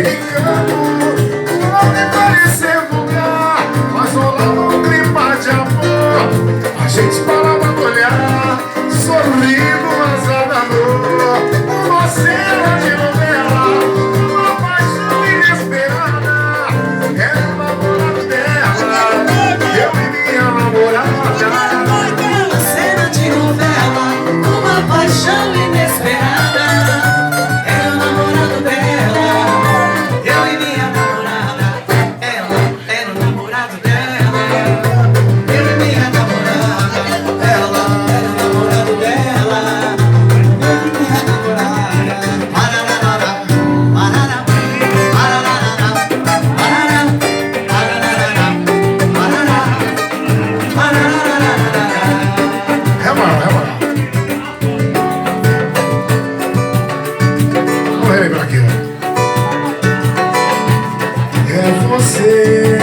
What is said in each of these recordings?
brincando, não me parecer vulgar, mas rolava um clima de amor. A gente parava pra olhar, sorrindo, vazada dor. Uma cena de novela, uma paixão inesperada. Era o namorado dela, eu e minha namorada. Uma cena de novela, uma paixão inesperada. Era o namorado dela, eu e minha namorada. Ela era o namorado dela, eu e minha namorada. Ela era o namorado dela, eu e minha namorada. Pararara, pararara, pararara, pararara, pararara, pararara, pararara. Remala. Vamos relembrar aqui, ó. É você,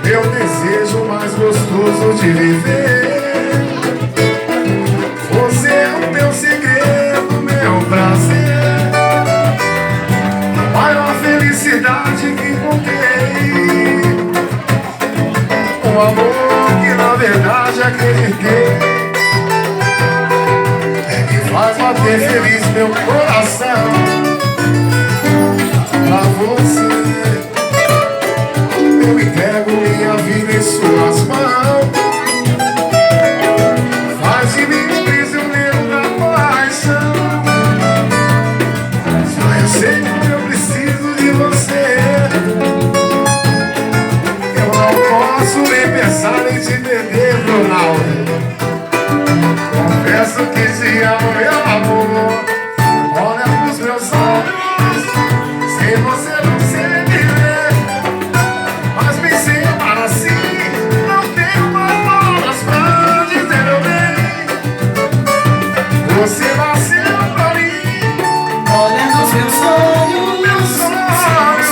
meu desejo mais gostoso de viver. Você é o meu segredo, meu prazer, a maior felicidade que encontrei. Um amor que na verdade acreditei, é que faz bater feliz meu coração. Pra você eu entrego minha vida em suas mãos. Faz de mim um prisioneiro da paixão. Só eu sei que eu preciso de você. Eu não posso nem pensar em te perder, Bruno. Confesso que te amo, meu amor. Olha pros meus olhos, sem você não sei viver. Mas me sem amar assim, não tenho mais palavras pra dizer meu bem. Você nasceu pra mim. Olha nos meus olhos,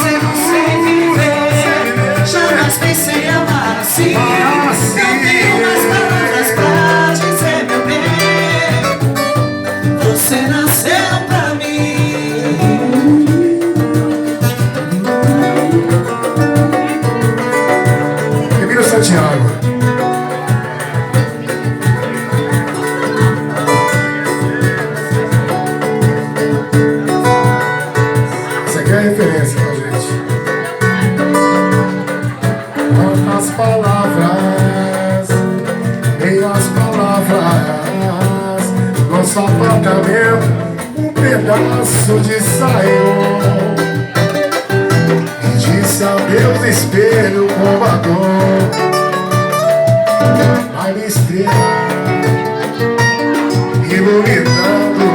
sem você viver. Jamais pensei em amar assim. Não tenho mais palavras pra dizer meu bem. Você nasceu pra mim. Emílio Santiago. Essa aqui é a referência pra gente. Quantas palavras, meias palavras, nosso apartamento, um pedaço de saião. E disse adeus espelho com batom. Uma estrela iluminando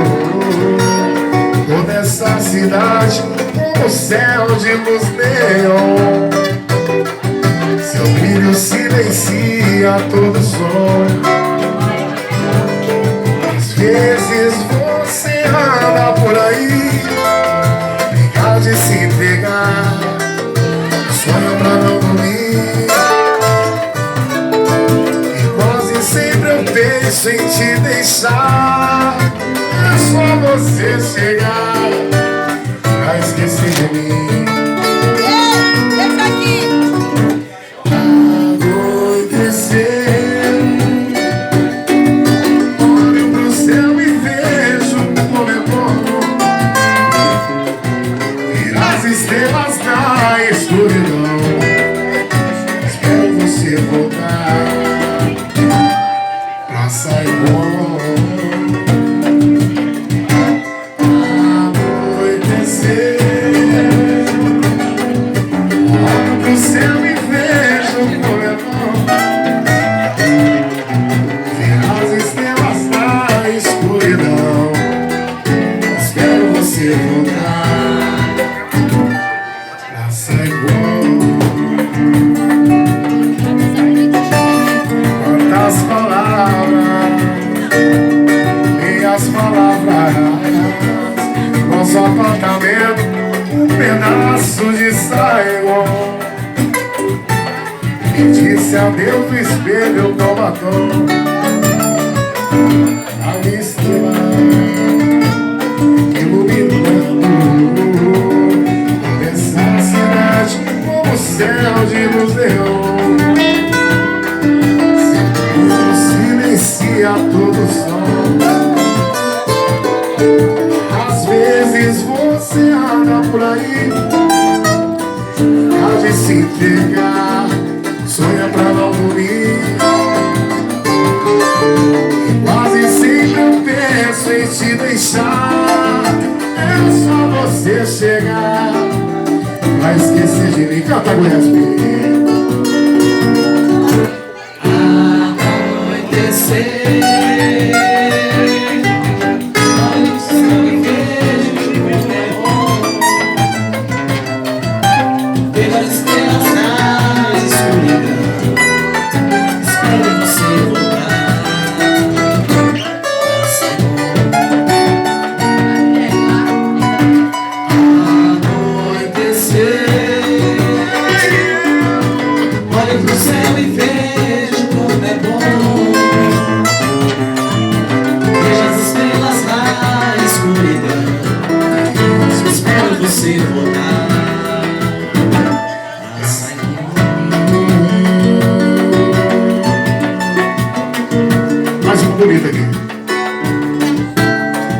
toda essa cidade com o céu de luz neon. Seu brilho silencia todo som. Às vezes você anda por aí, brincar de se entregar, sonha pra não dormir. E quase sempre eu penso em te deixar. É só você chegar pra esquecer de mim. Deixa aqui. Anoitecer, olho pro céu e vejo como é bom ver as estrelas na escuridão. Espero você voltar pra Saigon. Anoitecer, olho pro céu e vejo como é bom ver as estrelas na escuridão. Espero você voltar pra Saigon. Quantas palavras, meias palavras, nosso apartamento, um pedaço de Saigon. Me disse adeus no espelho com batom. A estrela iluminando você anda por aí, pode se entregar, sonha pra não dormir. Quase sempre eu penso em te deixar, é só você chegar, vai esquecer de mim. Canta, Goiás, Anoitecer